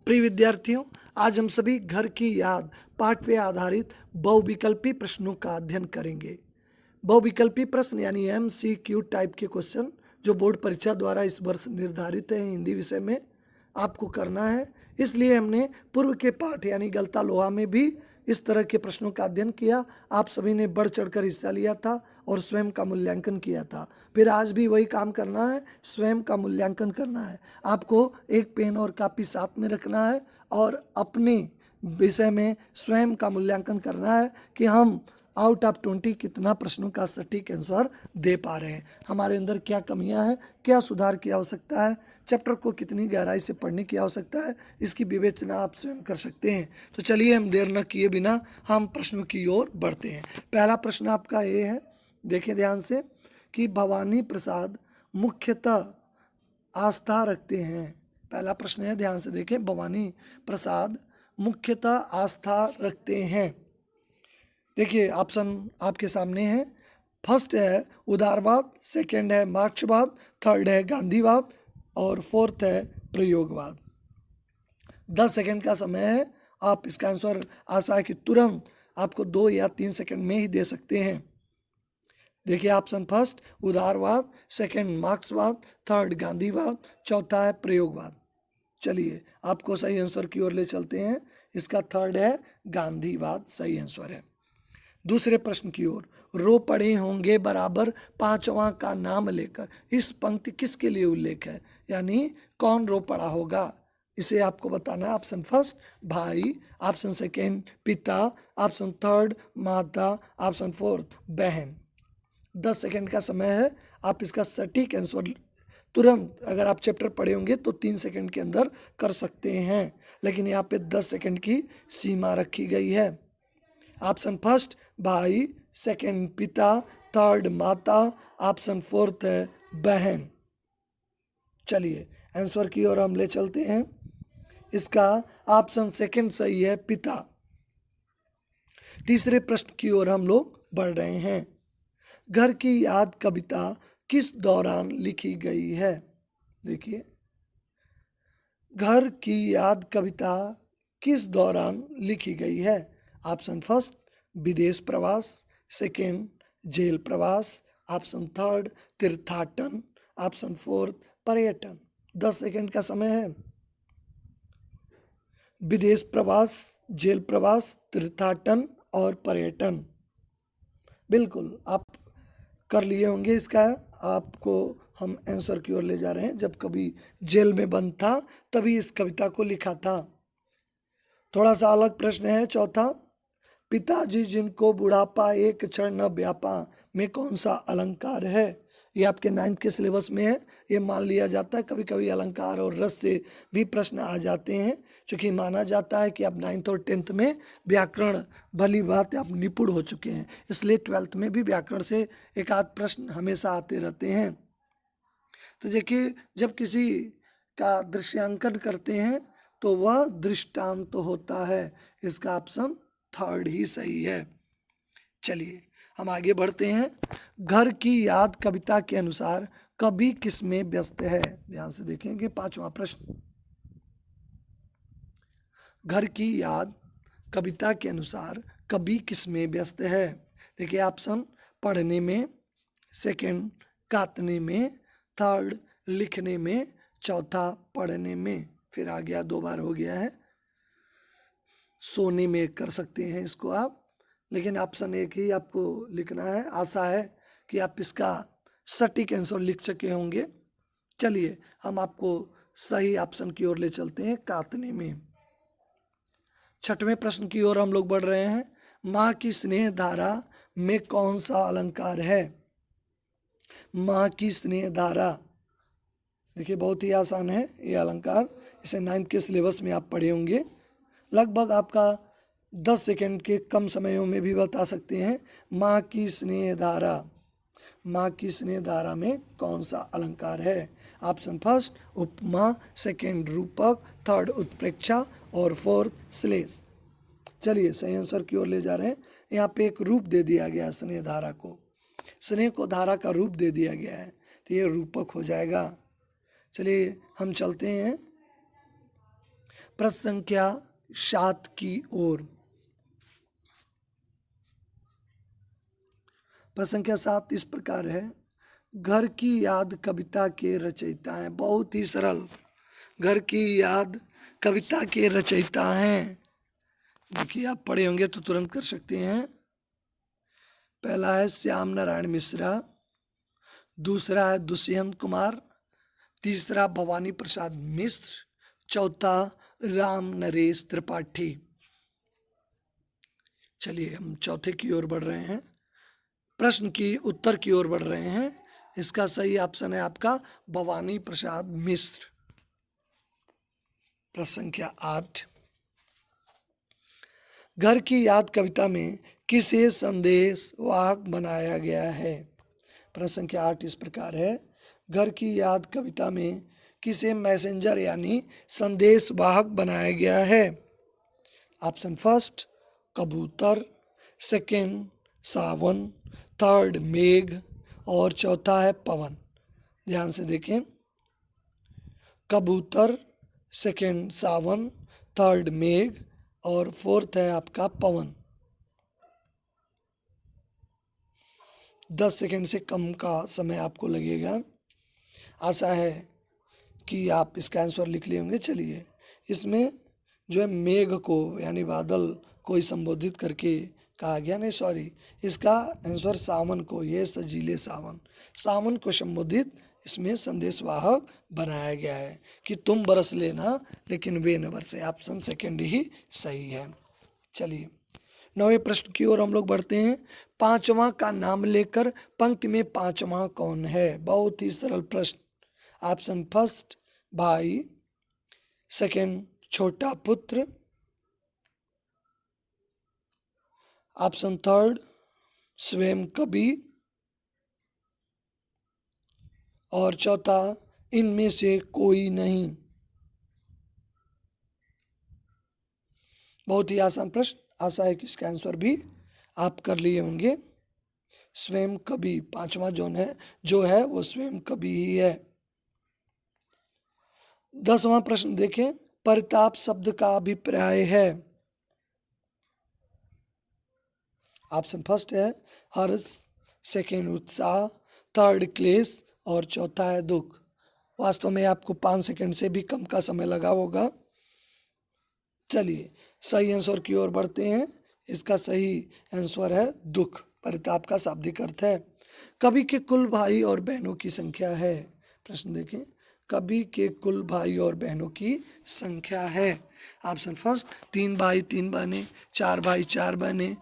प्रिय विद्यार्थियों, आज हम सभी घर की याद पाठ पे आधारित बहुविकल्पी प्रश्नों का अध्ययन करेंगे। बहुविकल्पी प्रश्न यानी MCQ टाइप के क्वेश्चन जो बोर्ड परीक्षा द्वारा इस वर्ष निर्धारित है हिंदी विषय में आपको करना है। इसलिए हमने पूर्व के पाठ यानी गलता लोहा में भी इस तरह के प्रश्नों का अध्ययन किया। आप सभी ने बढ़ चढ़कर हिस्सा लिया था और स्वयं का मूल्यांकन किया था। फिर आज भी वही काम करना है, स्वयं का मूल्यांकन करना है। आपको एक पेन और कापी साथ में रखना है और अपने विषय में स्वयं का मूल्यांकन करना है कि हम आउट ऑफ 20 कितना प्रश्नों का सटीक आंसर दे पा रहे हैं, हमारे अंदर क्या कमियां हैं, क्या सुधार की आवश्यकता है, चैप्टर को कितनी गहराई से पढ़ने की आवश्यकता है, इसकी विवेचना आप स्वयं कर सकते हैं। तो चलिए हम देर न किए बिना हम प्रश्नों की ओर बढ़ते हैं। पहला प्रश्न आपका ये है, देखिए ध्यान से, कि भवानी प्रसाद मुख्यतः आस्था रखते हैं। पहला प्रश्न है, ध्यान से देखें, भवानी प्रसाद मुख्यतः आस्था रखते हैं। देखिए ऑप्शन आपके सामने है। फर्स्ट है उदारवाद, सेकंड है मार्क्सवाद, थर्ड है गांधीवाद और फोर्थ है प्रयोगवाद। 10 सेकंड का समय है। आप इसका आंसर आशा है कि तुरंत आपको 2 या 3 सेकंड में ही दे सकते हैं। देखिए ऑप्शन फर्स्ट उदारवाद, सेकंड मार्क्सवाद, थर्ड गांधीवाद, चौथा है प्रयोगवाद। चलिए आपको सही आंसर की ओर ले चलते हैं। इसका थर्ड है गांधीवाद, सही आंसर है। दूसरे प्रश्न की ओर, रो पढ़े होंगे बराबर पांचवा का नाम लेकर, इस पंक्ति किसके लिए उल्लेख है, यानी कौन रो पढ़ा होगा, इसे आपको बताना है। ऑप्शन फर्स्ट भाई, ऑप्शन सेकेंड पिता, ऑप्शन थर्ड माता, ऑप्शन फोर्थ बहन। 10 सेकेंड का समय है। आप इसका सटीक आंसर तुरंत, अगर आप चैप्टर पढ़े होंगे तो 3 सेकेंड के अंदर कर सकते हैं, लेकिन यहाँ पे 10 सेकेंड की सीमा रखी गई है। ऑप्शन फर्स्ट भाई, सेकंड पिता, थर्ड माता, ऑप्शन फोर्थ है बहन। चलिए आंसर की ओर हम ले चलते हैं। इसका ऑप्शन सेकंड सही है, पिता। तीसरे प्रश्न की ओर हम लोग बढ़ रहे हैं। घर की याद कविता किस दौरान लिखी गई है। देखिए, घर की याद कविता किस दौरान लिखी गई है। ऑप्शन फर्स्ट विदेश प्रवास, सेकेंड जेल प्रवास, ऑप्शन थर्ड तीर्थाटन, ऑप्शन फोर्थ पर्यटन। 10 सेकेंड का समय है। विदेश प्रवास, जेल प्रवास, तीर्थाटन और पर्यटन। बिल्कुल आप कर लिए होंगे। इसका आपको हम आंसर की ओर ले जा रहे हैं। जब कभी जेल में बंद था तभी इस कविता को लिखा था। थोड़ा सा अलग प्रश्न है चौथा, पिताजी जिनको बुढ़ापा एक क्षण न व्यापा में कौन सा अलंकार है। ये आपके 9th के सिलेबस में है। ये मान लिया जाता है, कभी कभी अलंकार और रस से भी प्रश्न आ जाते हैं, क्योंकि माना जाता है कि आप 9th और 10th में व्याकरण भली बात आप निपुण हो चुके हैं, इसलिए 12th में भी व्याकरण से एक आध प्रश्न हमेशा आते रहते हैं। तो देखिए, जब किसी का दृश्यांकन करते हैं तो वह दृष्टांत तो होता है। इसका ऑप्शन थर्ड ही सही है। चलिए हम आगे बढ़ते हैं। घर की याद कविता के अनुसार कवि किसमें व्यस्त है। ध्यान से देखेंगे 5वां प्रश्न। घर की याद कविता के अनुसार कवि किसमें व्यस्त है। देखिए ऑप्शन पढ़ने में, सेकंड काटने में, थर्ड लिखने में, चौथा पढ़ने में। फिर आ गया, 2 बार हो गया है। सोने में कर सकते हैं इसको आप, लेकिन ऑप्शन एक ही आपको लिखना है। आशा है कि आप इसका सटीक आंसर लिख सके होंगे। चलिए हम आपको सही ऑप्शन की ओर ले चलते हैं, काटने में। 6वें प्रश्न की ओर हम लोग बढ़ रहे हैं। माँ की स्नेह धारा में कौन सा अलंकार है। माँ की स्नेह धारा, देखिए बहुत ही आसान है ये अलंकार। इसे 9th के सिलेबस में आप पढ़े होंगे। लगभग आपका 10 सेकंड के कम समयों में भी बता सकते हैं। माँ की स्नेह धारा, माँ की स्नेह धारा में कौन सा अलंकार है। ऑप्शन फर्स्ट उपमा, सेकंड रूपक, थर्ड उत्प्रेक्षा और फोर्थ श्लेष। चलिए सही आंसर की ओर ले जा रहे हैं। यहाँ पे एक रूप दे दिया गया है स्नेह धारा को, स्नेह को धारा का रूप दे दिया गया है, तो ये रूपक हो जाएगा। चलिए हम चलते हैं। प्रश्न संख्या 7 की ओर। प्रश्न संख्या 7 इस प्रकार है। घर की याद कविता के रचयिता हैं। बहुत ही सरल। घर की याद कविता के रचयिता हैं। देखिए, आप पढ़े होंगे तो तुरंत कर सकते हैं। पहला है श्याम नारायण मिश्रा, दूसरा है दुष्यंत कुमार, तीसरा भवानी प्रसाद मिश्र, चौथा राम नरेश त्रिपाठी। चलिए हम चौथे की ओर बढ़ रहे हैं, प्रश्न की उत्तर की ओर बढ़ रहे हैं। इसका सही ऑप्शन है आपका भवानी प्रसाद मिश्र। प्रश्न संख्या 8। घर की याद कविता में किसे संदेश वाहक बनाया गया है? प्रश्न संख्या 8 इस प्रकार है। घर की याद कविता में किसे मैसेंजर यानी संदेश वाहक बनाया गया है? ऑप्शन फर्स्ट कबूतर, सेकंड सावन, थर्ड मेघ और चौथा है पवन। ध्यान से देखें। कबूतर, सेकंड सावन, थर्ड मेघ और फोर्थ है आपका पवन। 10 सेकंड से कम का समय आपको लगेगा। आशा है कि आप इसका आंसर लिख लिए होंगे। चलिए, इसमें जो है मेघ को यानी बादल को ही संबोधित करके कहा गया, नहीं सॉरी, इसका आंसर सावन को, ये सजीले सावन, सावन को संबोधित इसमें संदेशवाहक बनाया गया है कि तुम बरस लेना लेकिन वे न बरसे। ऑप्शन सेकंड ही सही है। चलिए 9वें प्रश्न की ओर हम लोग बढ़ते हैं। पांचवा का नाम लेकर पंक्ति में पांचवा कौन है? बहुत ही सरल प्रश्न। ऑप्शन फर्स्ट भाई, सेकंड छोटा पुत्र, ऑप्शन थर्ड स्वयं कवि और चौथा इनमें से कोई नहीं। बहुत ही आसान प्रश्न। आशा है कि इसका आंसर भी आप कर लिए होंगे। स्वयं कवि पांचवा जो है वो स्वयं कवि ही है। 10वां प्रश्न देखें। परिताप शब्द का अभिप्राय है। ऑप्शन फर्स्ट है हर्ष, सेकेंड उत्साह, थर्ड क्लेश और चौथा है दुख। वास्तव में आपको 5 सेकंड से भी कम का समय लगा होगा। चलिए सही आंसर की ओर बढ़ते हैं। इसका सही आंसर है दुख। परिताप का शाब्दिक अर्थ है। कवि के कुल भाई और बहनों की संख्या है। प्रश्न देखें। कवि के कुल भाई और बहनों की संख्या है। ऑप्शन फर्स्ट 3 भाई 3 बहनें, 4 भाई 4 बहनें,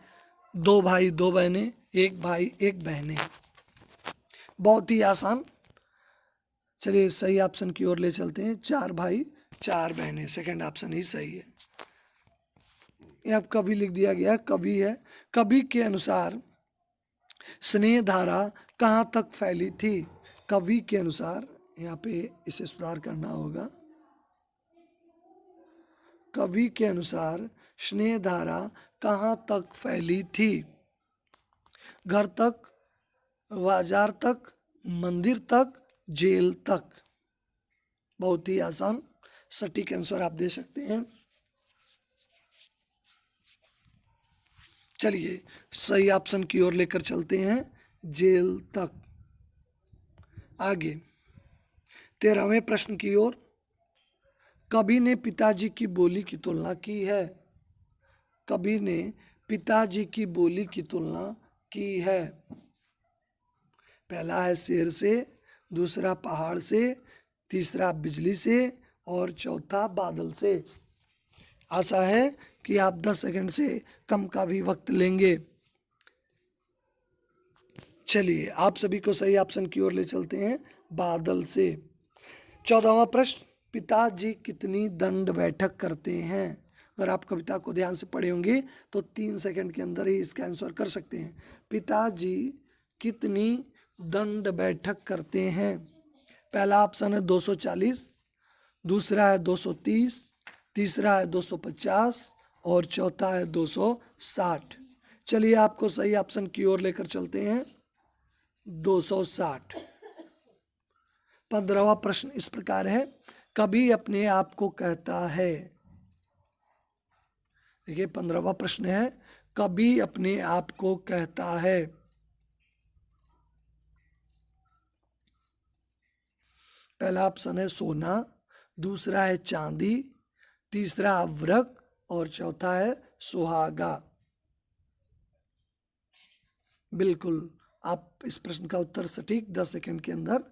2 भाई 2 बहनें, 1 भाई 1 बहनें। बहुत ही आसान। चलिए सही ऑप्शन की ओर ले चलते हैं। 4 भाई 4 बहनें, सेकंड ऑप्शन ही सही है। यहाँ कवि लिख दिया गया, कवि है। कवि के अनुसार स्नेह धारा कहाँ तक फैली थी? कवि के अनुसार, यहाँ पे इसे सुधार करना होगा। कवि के अनुसार स्नेह धारा कहाँ तक फैली थी? घर तक, बाजार तक, मंदिर तक, जेल तक। बहुत ही आसान, सटीक आंसर आप दे सकते हैं। चलिए सही ऑप्शन की ओर लेकर चलते हैं, जेल तक। आगे 13वें प्रश्न की ओर। कवि ने पिताजी की बोली की तुलना की है। कवि ने पिताजी की बोली की तुलना की है। पहला है शेर से, दूसरा पहाड़ से, तीसरा बिजली से और चौथा बादल से। आशा है कि आप 10 सेकंड से कम का भी वक्त लेंगे। चलिए आप सभी को सही ऑप्शन की ओर ले चलते हैं, बादल से। 14वां प्रश्न। पिताजी कितनी दंड बैठक करते हैं? अगर आप कविता को ध्यान से पढ़े होंगे तो 3 सेकंड के अंदर ही इसका आंसर कर सकते हैं। पिताजी कितनी दंड बैठक करते हैं? पहला ऑप्शन है 240, दूसरा है 230, तीसरा है 250 और चौथा है 260। चलिए आपको सही ऑप्शन की ओर लेकर चलते हैं, 260। 15वां प्रश्न इस प्रकार है। कवि अपने आप को कहता है। देखिए 15वां प्रश्न है, कभी अपने आप को कहता है। पहला ऑप्शन है सोना, दूसरा है चांदी, तीसरा अभ्रक और चौथा है सुहागा। बिल्कुल, आप इस प्रश्न का उत्तर सटीक 10 सेकंड के अंदर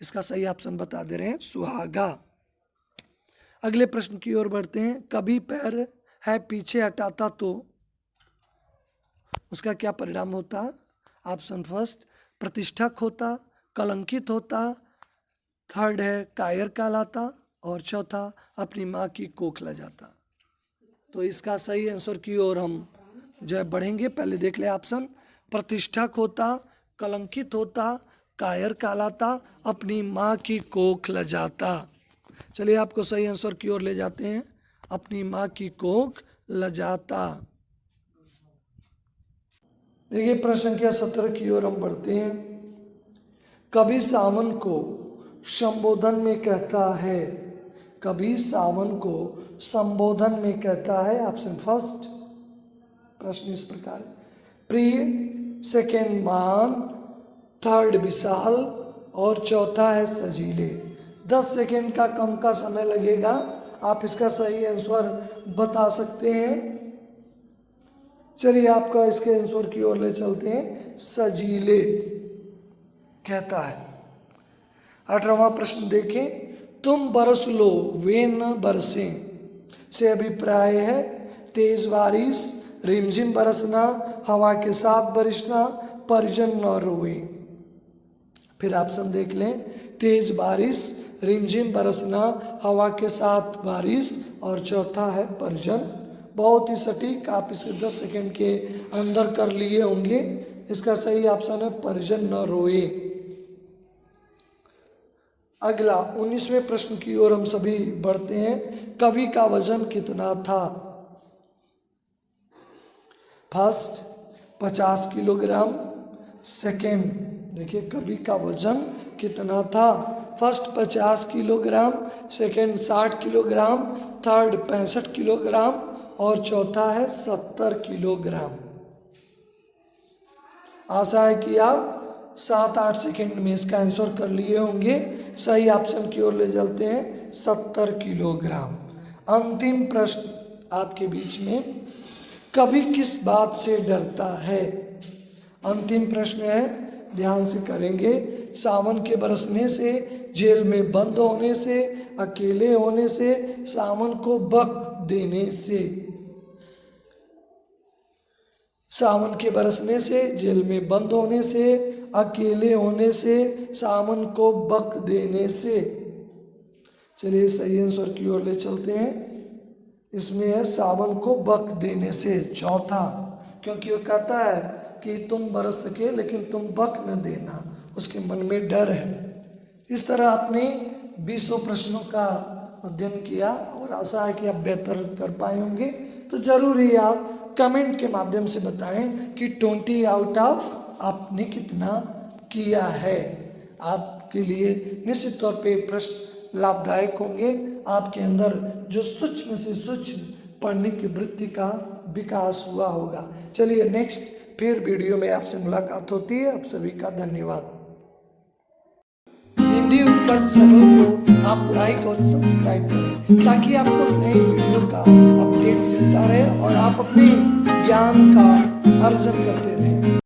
इसका सही ऑप्शन बता दे रहे हैं, सुहागा। अगले प्रश्न की ओर बढ़ते हैं, कभी पैर है पीछे हटाता तो उसका क्या परिणाम होता? ऑप्शन फर्स्ट, प्रतिष्ठा खोता, कलंकित होता, थर्ड है कायर कहलाता और चौथा अपनी माँ की कोख ले जाता। तो इसका सही आंसर की ओर हम जो है बढ़ेंगे। पहले देख ले ऑप्शन, प्रतिष्ठा खोता, कलंकित होता, कायर कहलाता, अपनी माँ की कोख ले जाता। चलिए आपको सही आंसर की ओर ले जाते हैं, अपनी माँ की कोख ले जाता। देखिए प्रश्न संख्या 17 की ओर हम बढ़ते हैं, कभी सावन को संबोधन में कहता है, कभी सावन को संबोधन में कहता है। ऑप्शन फर्स्ट, प्रश्न इस प्रकार है, प्रिय, सेकेंड मान, थर्ड विशाल और चौथा है सजीले। 10 सेकेंड का कम का समय लगेगा, आप इसका सही आंसर बता सकते हैं। चलिए आपका इसके आंसर की ओर ले चलते हैं, सजीले कहता है। 18वां प्रश्न देखें, तुम बरस लो वे न बरसें से अभिप्राय है तेज बारिश, रिमझिम बरसना, हवा के साथ बरसना, परिजन न रोए। फिर ऑप्शन देख लें, तेज बारिश, रिमझिम बरसना, हवा के साथ बारिश और चौथा है परिजन। बहुत ही सटीक, आप इसे 10 सेकंड के अंदर कर लिए होंगे। इसका सही ऑप्शन है परिजन न रोए। अगला 19वें प्रश्न की ओर हम सभी बढ़ते हैं, कवि का वजन कितना था? फर्स्ट 50 किलोग्राम, सेकेंड, देखिए कवि का वजन कितना था? First 50 kilogram, second 60 kilogram, third 65 kilogram और चौथा है 70 किलोग्राम। आशा है कि आप 7-8 सेकेंड में इसका आंसर कर लिए होंगे। सही ऑप्शन की ओर ले चलते हैं, 70 किलोग्राम। अंतिम प्रश्न आपके बीच में, कवि किस बात से डरता है? अंतिम प्रश्न है, ध्यान से करेंगे। सावन के बरसने से, जेल में बंद होने से, अकेले होने से, सावन को बक देने से। सावन के बरसने से, जेल में बंद होने से, अकेले होने से, सावन को बक देने से। चलिए सही आंसर की ओर ले चलते हैं, इसमें है सावन को बक देने से, चौथा, क्योंकि वो कहता है कि तुम बरस सके लेकिन तुम बक न देना, उसके मन में डर है। इस तरह आपने 20 प्रश्नों का अध्ययन किया और आशा है कि आप बेहतर कर पाए होंगे। तो जरूर ही आप कमेंट के माध्यम से बताएं कि 20 आउट ऑफ आपने कितना किया है। आपके लिए निश्चित तौर पे प्रश्न लाभदायक होंगे, आपके अंदर जो सूक्ष्म से सूक्ष्म पढ़ने की वृत्ति का विकास हुआ होगा। चलिए नेक्स्ट फिर वीडियो में आपसे मुलाकात होती है। आप सभी का धन्यवाद। हिंदी उत्कर्ष चैनल को आप लाइक और सब्सक्राइब करें ताकि आपको नई वीडियो का अपडेट मिलता रहे और आप अपने ज्ञान का अर्जन करते रहें।